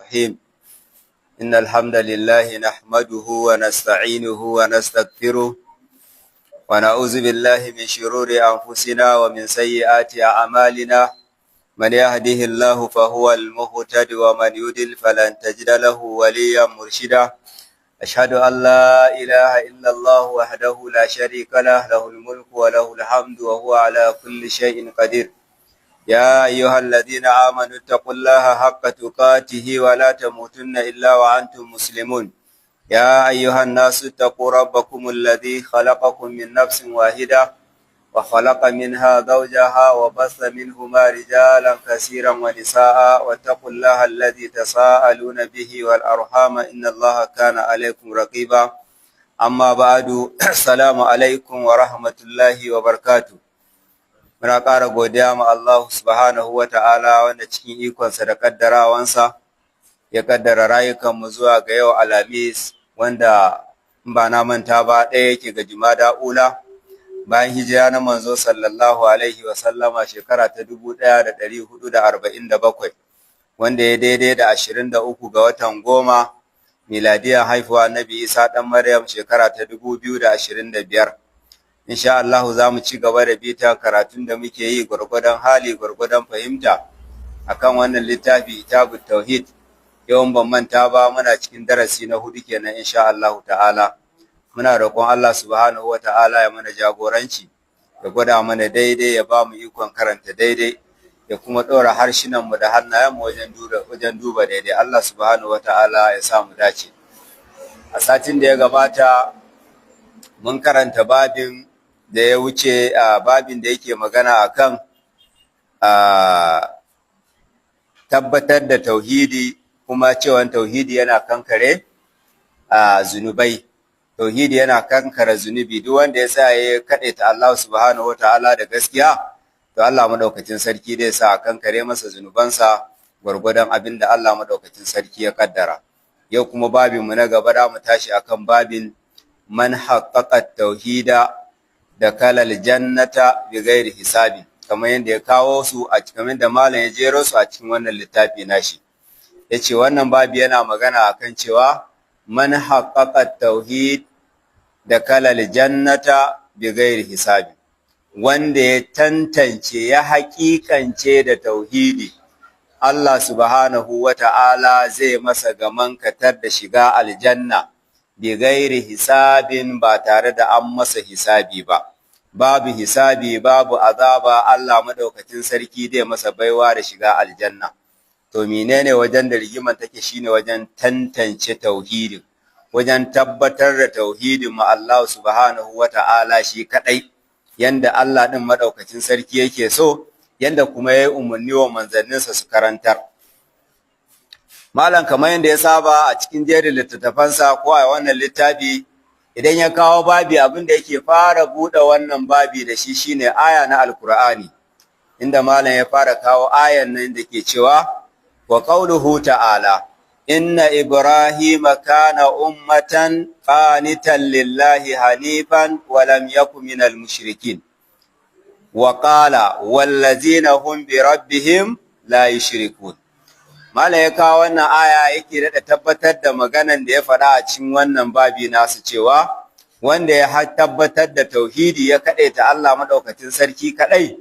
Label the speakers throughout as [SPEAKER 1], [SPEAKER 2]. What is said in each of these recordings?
[SPEAKER 1] الرحيم إن الحمد لله نحمده ونستعينه ونستغفره ونعوذ بالله من شرور أنفسنا ومن سيئات أعمالنا من يهده الله فهو المهتد ومن يضلل فلن تجد له وليا مرشدا أشهد أن لا إله إلا الله وحده لا شريك له له الملك وله الحمد وهو على كل شيء قدير يا أيها الذين آمنوا اتقوا الله حق تقاته ولا تموتن إلا وأنتم مسلمون يا أيها الناس اتقوا ربكم الذي خلقكم من نفس واحدة وخلق منها زوجها وبث منهما رجالا كثيرا ونساء واتقوا الله الذي تساءلون به والأرحام إن الله كان عليكم رقيبا أما بعد السلام عليكم ورحمة الله وبركاته. Muna ƙara godiya ma Allah subhanahu wa ta'ala wanda cikin ikonsa da ƙaddarawansa ya ƙaddara rayukanmu zuwa ga yau Alhamis wanda ba na manta ba ɗaya yake ga Jumada Ula bayan hijira na manzo sallallahu alaihi wa sallama shekara ta 1447 wanda ya daidai da 23 ga watan goma miladiyar haifuwa Nabi Isa ɗan Maryam shekara ta 2025. Insha Allah za mu ci gaba da bita karatun da muke yi gwargwadon hali gwargwadon fahimta akan wannan littafi Kitabut Tauhid. Yawan ban manta ba muna cikin darasi na 4 kenan insha Allah ta'ala. Muna roƙon Allah subhanahu wata'ala ya mana jagoranci, ya gwada mana daidai, ya ba mu ikon karanta daidai, ya kuma ɗora harshinan mu da hannayen mu wajen duba daidai. Allah subhanahu wata'ala ya sa mu dace. A satin da ya gabata mun karanta babin da ya wuce a babin da yake magana akan tabbatar da tauhidi kuma cewa tauhidi yana kankare zunubai. Tauhidi yana kankare zunubi. Duk wanda ya sa ya kadaita Allah subhanahu wataala da gaskiya, to Allah madaukakin sarki zai sa a kankare masa zunubansa gwargwadon abin da Allah madaukakin sarki ya kaddara. Yau kuma babin mu na gaba da mu tashi akan babin man haqqaqa tauhida da kalal jannata bi ghairi hisabi, kamar yadda ya kawo su a cikin da malam ya jero su a cikin wannan littafi nashi. Yace wannan babu yana magana akan cewa man haqqaqa tauhid da kalal jannata bi ghairi hisabi, wanda ya tantance ya haƙiƙance da tauhidi, Allah subhanahu wata'ala zai masa gaman katar da shiga aljanna bi gairi hisabin, ba tare da an masa hisabi ba. Babu hisabi, babu azaba, Allah madaukakin sarki zai masa baiwa da shiga aljanna. To menene wajen da rigiman take? Shine wajen tantance tauhidin, wajen tabbatar da tauhidin ma Allah subhanahu wata'ala shi kadai, yanda Allah din madaukakin sarki yake so, yanda kuma yayi umarni wa manzanninsa su karantar. Malam kamar yadda ya saba a cikin jerin littattafansa ko a wannan littafi, idan ya kawo babi abin da yake fara buɗe wannan babi da shi shine aya na Alkur'ani, inda malam ya fara kawo ayan nan da ke cewa wa qauluhu ta'ala inna ibrahima kana ummatan qanitan lillahi hanifan wa lam yakun minal mushrikin wa qala wallazina hum bi rabbihim la yushrikun. Malam ya kawo wannan aya yake daɗa tabbatar da maganan da ya faɗa a cikin wannan babi nasu cewa wanda ya tabbatar da tauhidi ya kaɗaita Allah maɗaukacin sarki kaɗai,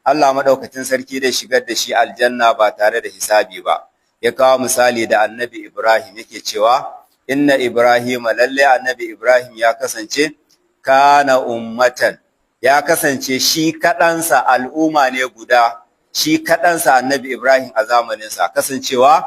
[SPEAKER 1] Allah maɗaukacin sarki da shigar da shi aljanna ba tare da hisabi ba. Ya kawo misali da annabi Ibrahim yake cewa inna Ibrahim, lalle annabi Ibrahim ya kasance kana ummatan, ya kasance shi kaɗansa al'umma ne guda, shi kaɗansa annabi Ibrahim a zamaninsa, kasancewa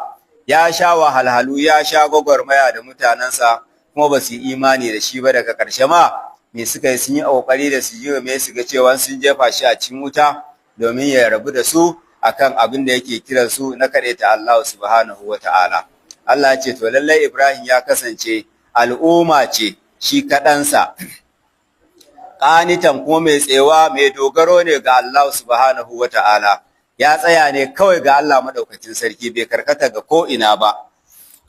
[SPEAKER 1] ya sha wahalhalu, ya sha gwagwarmaya da mutanensa kuma ba su yi imani da shi ba. Daga ƙarshe ma me suka yi? Sun yi ƙoƙari da su ji me su ga cewa sun jefa shi a cikin wuta domin ya rabu da su akan abin da yake kiran su na kaɗaita Allah subhanahu wata'ala. Allah ya ce to lallai Ibrahim ya kasance al'umma ce shi kaɗansa, ƙanitan kuma mai tsewa mai dogaro ne ga Allah subhanahu wata'ala. Ya tsaya ne kawai ga Allah madaukakin sarki, bai karkata ga ko ina ba.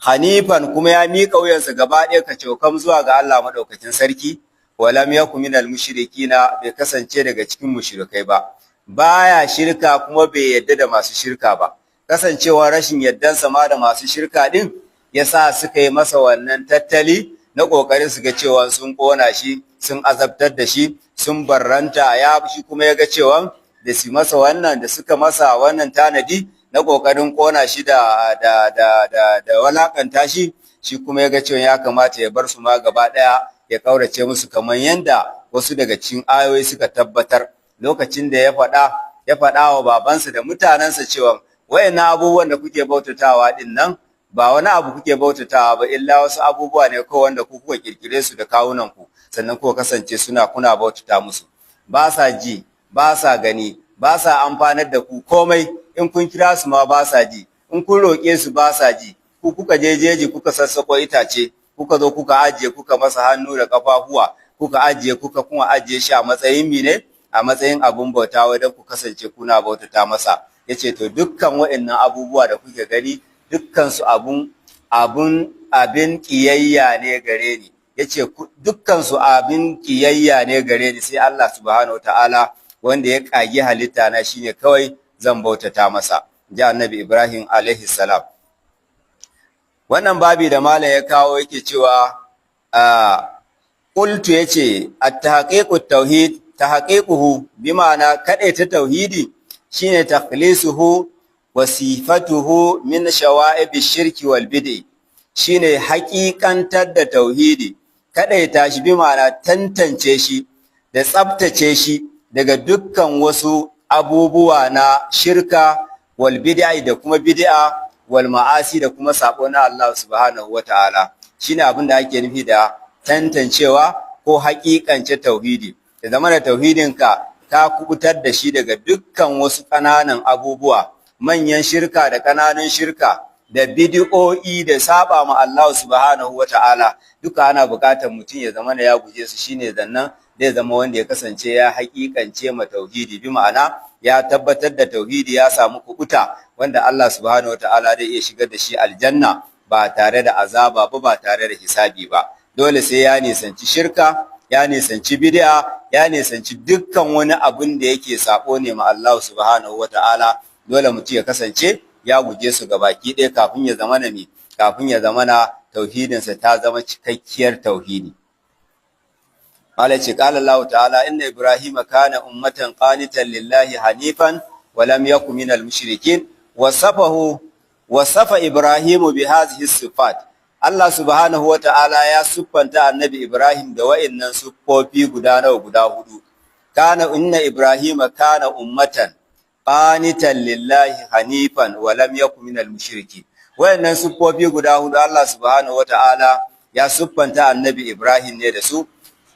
[SPEAKER 1] Hanifan kuma ya miƙa wuyansa gaba ɗaya kacokam zuwa ga Allah madaukakin sarki, walam yakun minal mushrikina, bai kasance daga cikin mushrikai ba. Baya shirka kuma bai yadda da masu shirka ba. kasancewa rashin yardansa ma da masu shirka din yasa suka yi masa wannan tattali na kokarin su ga cewa sun kona shi, sun azabtar da shi, sun barranta, ya shi kuma ya ga cewa da su masa wannan, da suka masa wannan tanadi na kokarin kona shi da walakanta shi, shi kuma ya ga cewa ya kamata ya bar su ma gaba daya, ya kaurace musu kamar yanda wasu daga cikin ayoyi suka tabbatar lokacin da ya faɗa wa babansa da mutanensa cewa wayannan abubuwan da kuke bautatawa din nan ba wani abu kuke bautatawa ba illa wasu abubuwa ne ko wanda ku kuka kirkire su da kawunan ku, sannan kuka kasance kuna bautata musu. Ba sa ji, ba sa gani, ba sa amfanar da ku komai, in kun kira su ma ba sa ji, in kun roƙe su ba sa ji, ku kuka je jeji kuka sassako itace, kuka zo kuka ajiye, kuka masa hannu da kafafuwa, kuka ajiye, kuka kuma ajiye shi a matsayin mine, a matsayin abun bauta wajen ku kasance kuna bautata masa. Yace to dukkan waɗannan abubuwa da kuke gani, dukkan su abin kiyayya ne gare ni. Yace dukkan su abin kiyayya ne gare ni, sai Allah subhanahu wataala wanda ya kage halitta na shine kawai zan bautata masa. Ji Annabi Ibrahim alaihi salam. Wannan babi da malam ya kawo yake cewa qultu yace at-tahqiqut tauhid, tahqiquhu bi ma'ana kadaita tauhidi shine takhlisuhu wa sifatuhu min shawa'ib ash-shirki wal bid'i, shine haƙiƙantar da tauhidi, kadaita shi bi ma'ana tantance shi da tsaftace shi daga dukkan wasu abubuwa na shirka wal bid'i da kuma bid'a wal ma'asi da kuma sabo na Allah subhanahu wataala. Shine abin da ake nufi da tantancewa ko haƙiƙance tauhidi. Da zama da tauhidinka ka kubutar da shi daga dukkan wasu ƙananan abubuwa, manyan shirka da ƙananan shirka da bid'o'i da saba ma Allah subhanahu wataala, duka ana buƙatar mutum ya zama ya guje su. Shine zannan zai zama wanda ya kasance ya haƙiƙance ma tauhidi, bi ma'ana ya tabbatar da tauhidi ya samu kubuta wanda Allah subhanahu wataala zai iya shigar da shi aljanna ba tare da azaba ba tare da hisabi ba. Dole sai ya nisanci shirka, ya nisanci bid'a, ya nisanci dukkan wani abin da yake sabo ne ma Allah subhanahu wataala. Dole mutum ya kasance ya guje su gabaki ɗaya kafin ya zama kafin ya zama na tauhidinsa ta zama cikakkiyar tauhidi. Allah ce qala Allah ta'ala inna Ibrahima kana ummatan qanitan lillahi hanifan wa lam yakun minal mushrikin. Wasafa Ibrahimu bi hadhihi sifat. Allah subhanahu wa ta'ala ya siffanta annabi Ibrahim da wa'innan siffofi guda hudu. Inna Ibrahima kana ummatan qanitan lillahi hanifan wa lam yakun minal mushrikin. Wa'innan siffofi guda hudu Allah subhanahu wa ta'ala ya siffanta annabi Ibrahim ne da su.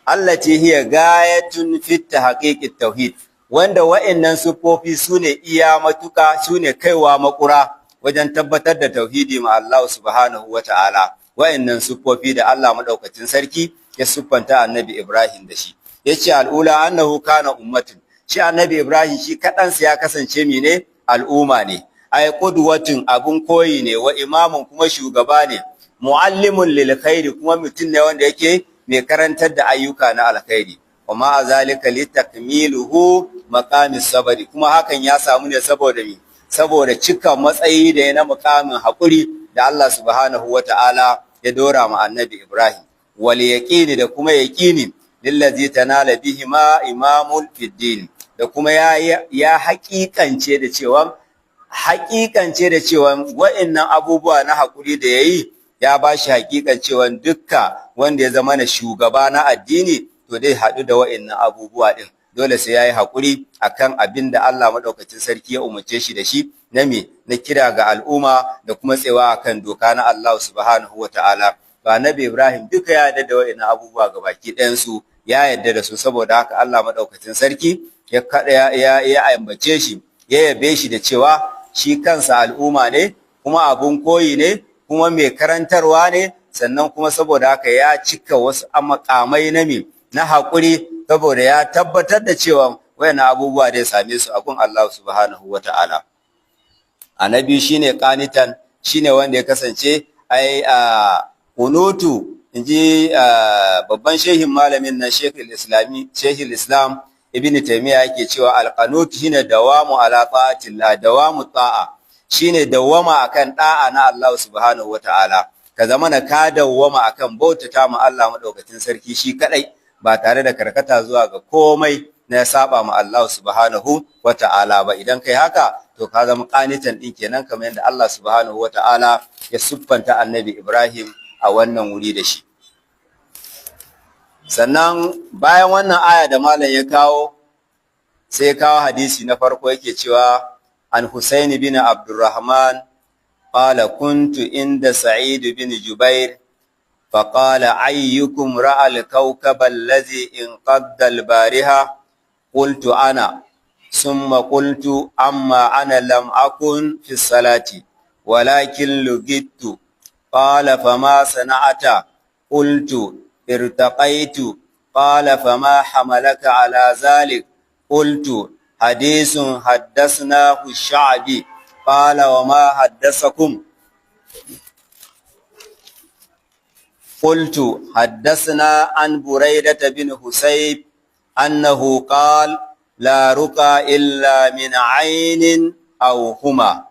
[SPEAKER 1] Allati hiya gayatun fit tahqiqit tauhid, wanda wa'annan sufofi sune iya matuka, sune kaiwa makura wajen tabbatar da tauhidi ma Allah subhanahu wataala. Wa'annan sufofi da Allah madaukakin sarki ya siffanta annabi Ibrahim da shi. Yace al'ula annahu kana ummatun, shi annabi Ibrahim shi kadansa ya kasance mene al'umma ne, ay qudwatun abun koyi ne, wa imamun kuma shugaba ne, muallimun lil khairi kuma mutum ne wanda yake mai karantar da ayyuka na alkhairi. Wa ma zalika litakmiluhu maqamis sabri, kuma hakan ya samu ne saboda cika matsayi da yana muqamin hakuri da Allah subhanahu wataala ya dora ma annabi Ibrahim. Wal yaqini da kuma yaqini lillazi tanala bihi ma imamul fiddin, da kuma ya haƙiƙance da cewa wa'annan abubuwa na hakuri da yayi ya ba shi hakikan cewa dukka wanda ya zama na shugaba na addini to dai haɗu da wa'annan abubuwa ɗin. Dole sai ya yi haƙuri akan abin da Allah maɗaukacin sarki ya umarce shi da shi na kira ga al'umma da kuma tsewa akan doka na Allah subhanahu wa ta'ala. Ba Nabi Ibrahim duka ya yarda da wa'annan abubuwa ga baki ɗayansu, ya yarda da su, saboda haka Allah maɗaukacin sarki ya ambace shi, ya yabe shi da cewa shi kansa al'umma ne, kuma abun koyi ne, kuma mai karantarwa ne, sannan kuma saboda haka ya cika wasu makamai na haƙuri, saboda ya tabbatar da cewa wayannan abubuwa da ya same su a gun Allah subhanahu wata'ala. Annabi shine qanitan, shine wanda ya kasance kunutu, inji babban shehin malamin na Sheikhul Islam Ibn Taymiyyah yake cewa al-qanut shine dawamu ala ta'atillah, dawamu ta'a, shine dawwama akan da'a na Allah subhanahu wataala ka zama na ka dawwama akan bautata ma Allah madaukakin sarki shi kadai ba tare da karkata zuwa ga komai na saba ma Allah subhanahu wataala ba. Idan kai haka to ka zama qanitan din kenan kamar yadda Allah subhanahu wataala ya siffanta annabi Ibrahim a wannan wuri da shi. Sannan bayan wannan aya da malam ya kawo sai kawo hadisi na farko yake cewa an Husayn bin Abdurrahman qala kuntu inda Sa'id bin Jubair faqala ayyukum ra'a al-kawkaba alladhi inqadda al-bariha qultu ana thumma qultu amma ana lam akun fi salati walakin lugittu qala fama sana'ata qultu ارتقيت قال فما حملك على ذلك قلت حديث حدثناه الشعبي قال وما حدثكم قلت حدثنا عن بريدة بن حسيب أنه قال لا رقى إلا من عين أو هما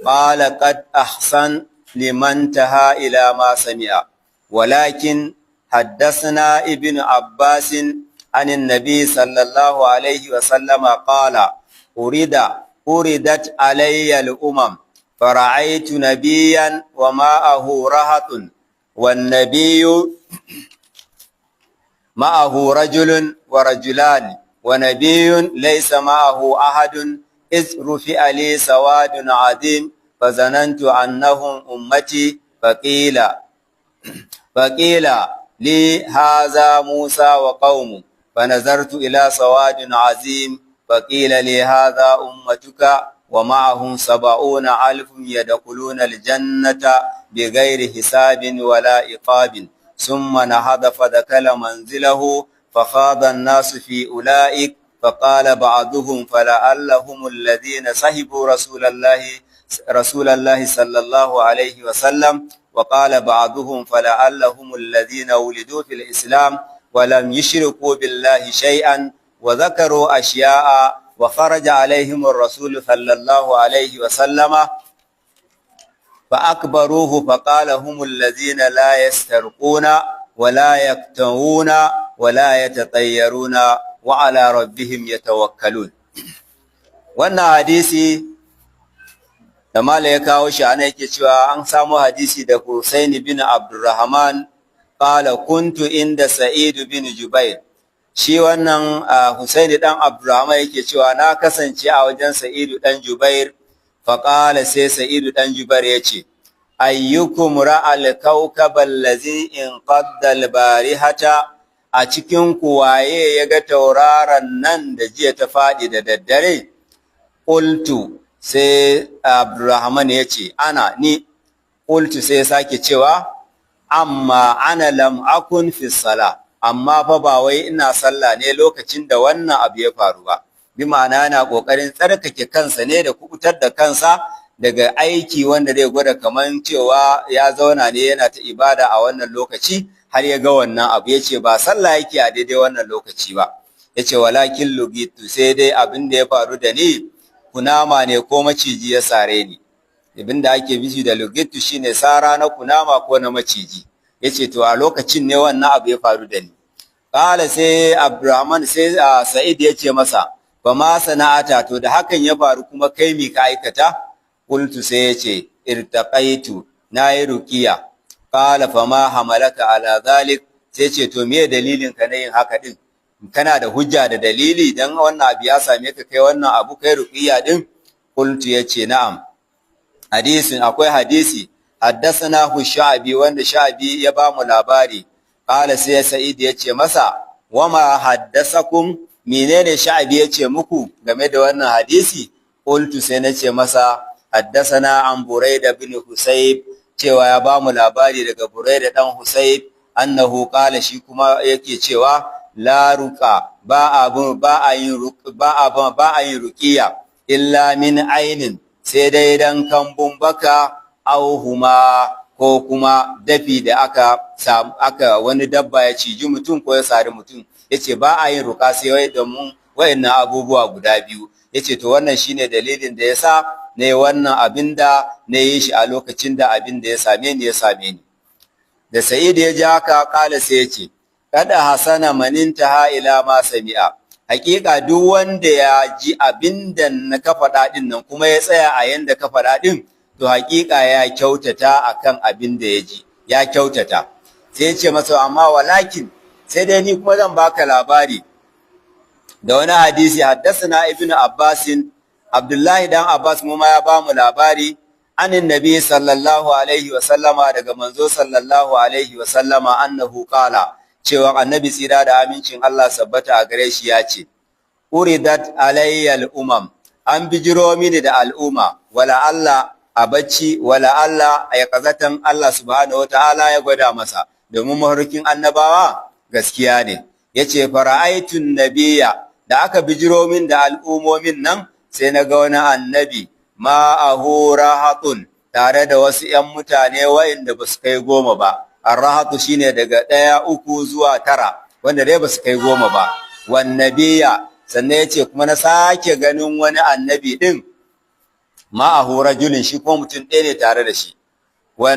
[SPEAKER 1] قال قد أحسن لمن انتهى إلى ما سمع ولكن حدثنا ابن عباس عن النبي صلى الله عليه وسلم قال أردت علي الأمم فرأيت نبيا ومعه رهط والنبي معه رجل ورجلان ونبي ليس معه أحد إذ رفع لي سواد عظيم فظننت أنهم أمتي فقيل لي هذا موسى وقومه فنظرت إلى سواد عظيم فقيل لي هذا أمتك ومعهم 70,000 يدخلون الجنة بغير حساب ولا عقاب ثم نهض فدخل منزله فخاض الناس في أولئك فقال بعضهم فلعلهم الذين صحبوا رسول الله صلى الله عليه وسلم وقال بعضهم فلعلهم الذين ولدوا في الإسلام ولم يشركوا بالله شيئا وذكروا أشياء وخرج عليهم الرسول صلى الله عليه وسلم فأكبروه فقال هم الذين لا يسترقون ولا يكتوون ولا يتطيرون وعلى ربهم يتوكلون. wannan hadisi da mala ya kawo shi ana yake cewa an samu hadisi da Husayn bin Abdurrahman qala kuntu inda Sa'id bin Jubair. Shi wannan Husayn dan Abdurrahman yake cewa na kasance a wajen Sa'id dan Jubair fa qala sai Sa'id dan Jubair yace ayyukum ra'al kawkab allazi inqadda al-barihata, a cikin ku waye yaga tauraron nan da jiya ta fadi da daddare? Qultu, sai Abdurrahman ya ce ana ni. Qultu sai sake cewa amma ana lam akun fi sala, amma fa ba wai ina sallah ne lokacin da wannan abu ya faru ba. Bi ma'ana yana kokarin tsarkake kansa ne da kubutar da kansa daga aiki wanda zai gwada kaman cewa ya zauna ne yana ta ibada a wannan lokaci har ya ga wannan abu. Yace ba sallah yake a daidai wannan lokaci ba. Yace walakin lugitu, sai dai abin da ya faru da ni kunama ne ko maciji ya sare ni. Abin da ake bishi da lugitu shine sara na kunama ko na maciji. Yace to a lokacin ne wannan abu ya faru da ni. Kala sai Abdurrahman sai Sa'id yace masa ba ma sana'ata, to da hakan ya faru kuma kai me ka aikata? Qultu sai yace irtaqaitu, nayi ruqiya. Kala fa ma hamalaka ala zalik, sai ce to me dalilin ka na yin haka din? Kana da hujja da dalili dan wannan abu ya same ka kai wannan abu kai ruqiya din? Qultu yace na'am. Hadisin akwai hadisi haddathana Sha'bi wanda Sha'bi ya ba mu labari. Kala sai Sa'id yace masa wama haddasakum, menene Sha'bi yace muku game da wannan hadisi? Qultu sai nace masa haddathana an Burayda bin Husayb, cewa ya ba mu labari daga Burayda dan Husayb annahu qala, shi kuma yake cewa la ruqa, ba a yin ruqiya illa min ainin, sai dai dan kambun baka au huma, ko kuma dafi da aka wani dabba ya ciji mutum ko ya sari mutum. Yace ba a yin ruqa sai wai domin wayannan abubuwa guda biyu. Yace to wannan shine dalilin da yasa ne wannan abin da na yi shi a lokacin da abin da ya same ni ya same ni. Da Sa'id ya ji haka kala sai ya ce, kada hasana manintaha ila ma sami'a. Hakika duk wanda ya ji abin da na ka faɗa ɗin nan kuma ya tsaya a yanda ka faɗa ɗin, to hakika ya kyautata akan abin da ya ji, ya kyautata. Sai ya ce masa amma walakin sai dai ni kuma zan baka labari da wani hadisi. Haddasana ibn Abbasin, Abdullahi dan Abbas mu ma ya bamu labari anin nabi sallallahu alaihi wa sallama, daga manzo sallallahu alaihi wa sallama, annahu qala, cewa annabi tsira da amincin Allah sabbata a gare shi ya ce, uridat alayyal umam, an bijiro mini da al'umma, wala Allah a bacci, wala Allah a yakazatan, Allah subhanahu wa ta'ala ya gwada masa, domin mafarkin annabawa gaskiya ne. Yace fara'aitun nabiyya, da aka bijiro min da al'umomin nan, sai na ga wani annabi ma'ahu rahatun, tare da wasu ‘yan mutane wa'inda ba su kai 10 ba. Ar-rahatu shine daga 1, 3 zuwa 9, wanda dai ba su kai 10 ba. Wan nabiyya, sannan yace kuma na sake ganin wani annabi din ma'ahu rajulin, shi kuma mutum ɗaya ne tare da shi. Wa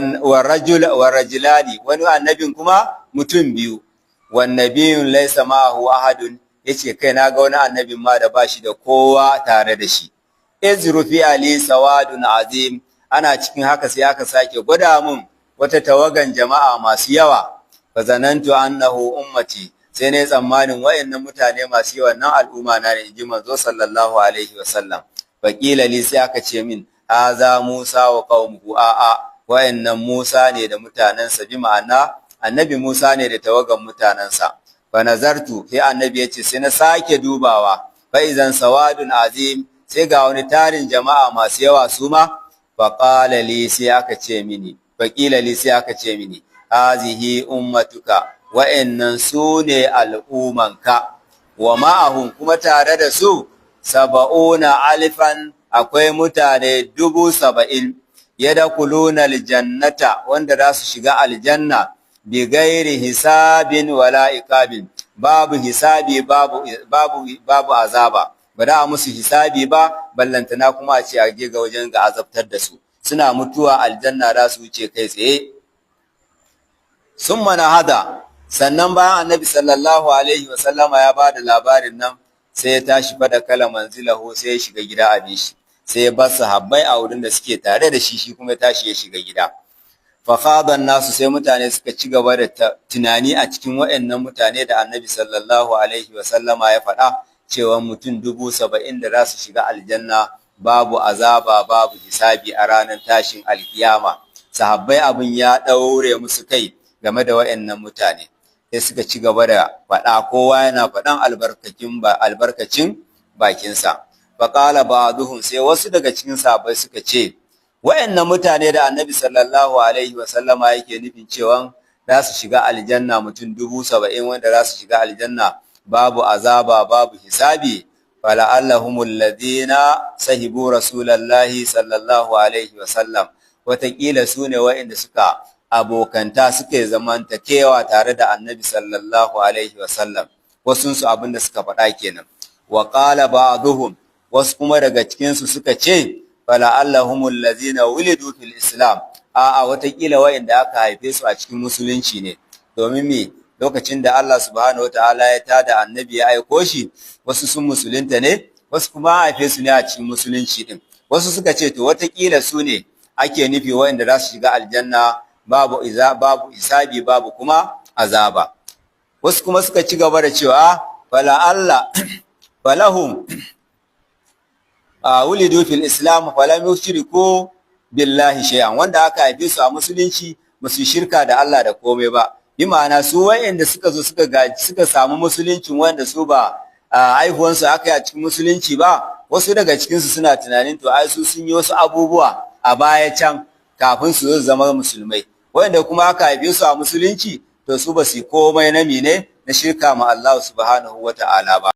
[SPEAKER 1] rajulani, wani annabin kuma mutum 2. Wan nabiyyun laysa ma'ahu ahadun, yace kai na ga wani annabin ma da bashi da kowa tare da shi. Izru fi ali sawadun azim, ana cikin haka sai aka sake gwada mun wata tawagan jama'a masu yawa. Fa zanantu annahu ummati, sai ne tsammanin wayannan mutane masu yawa nan al'umma na ne, inji manzo sallallahu alaihi wasallam. Fa qila li, sai aka ce min haza Musa wa qaumuhu, a'a wayannan Musa ne da mutanansa, bi ma'ana annabi Musa ne da tawagan mutanansa. Fa nazartu, sai annabi yace sai na sake dubawa, fa idan sawadun azim, sai ga wani tarin jama'a masu yawa su ma. Fa qala li, sai aka ce mini, fa qila li, sai aka ce mini, hazihi ummatuka, wa'annan su ne al'umanka, wa ma'ahum, kuma tare da su 70,000, akwai mutane 70,000, yadkhuluna aljannata, wanda za su shiga aljanna bi gairi hisabin wala iqabin, babu hisabi, babu azaba, ba da musu hisabi ba, ballantana kuma a ce a je ga wajen ga azabtar da su. Suna mutuwa aljanna za su wuce kai tsaye. Summa nahada, sannan bayan annabi sallallahu alaihi wasallama ya bada labarin nan, sai ya tashi fada kala manzilahu, sai ya shiga gida abin shi, sai ya bar sahabbai a wurin da suke tare da shi, shi kuma ya tashi ya shiga gida. Fa khadan nasu, sai mutane suka ci gaba da tunani a cikin waɗannan mutane da annabi sallallahu alaihi wasallama ya faɗa cewa mutum 70,000 da za su shiga aljanna, babu azaba, babu hisabi a ranar tashin alkiyama. Sahabbai abin ya ɗaure musu kai game da waɗannan mutane, sai suka ci gaba da faɗa, kowa yana faɗan albarkacin bakinsa. Faƙala ba'duhum, sai wasu daga cikin sahabbai suka ce, waɗannan mutane da annabi sallallahu alaihi wasallama yake nufin cewa za su shiga aljanna mutum 70,000, wanda za su shiga aljanna babu azaba, babu hisabi, fala'allahumul ladina sahibu rasulallahi sallallahu alaihi wasallam, wataƙila su ne waɗanda suka abokanta, suka zamantakewa tare da annabi sallallahu alaihi wasallam. Wasunsu abin da suka faɗa kenan. Wa qala ba'dhum, wasu kuma daga cikinsu suka ce, fala'allahumul ladina wulidu fil islam, a'a wataƙila waɗanda aka haife su a cikin musulunci ne. Domin me? Lokacin da Allah subhanahu wataala ya tada annabi ya aiko shi, wasu sun musulunta ne, wasu kuma haife su ne a cikin musulunci din. Wasu suka ce to wataƙila su ne ake nufi waɗanda za su shiga aljanna babu hisabi, babu kuma azaba. Wasu kuma suka ci gaba da cewa falahum wulidu fil islam falam yushriku billahi shay'an, wanda aka haife su a musulunci ba su shirka da Allah da komai ba. Bi ma'ana su wayanda suka zo suka samu musuluncin wanda su ba haihuwansu aka yi a cikin musulunci ba, wasu daga cikinsu suna tunanin to ai su sun yi wasu abubuwa a baya can kafin su zo zama musulmai, wanda kuma aka haife su a musulunci to su ba su komai na mine na shirka ma Allah subhanahu wata'ala ba.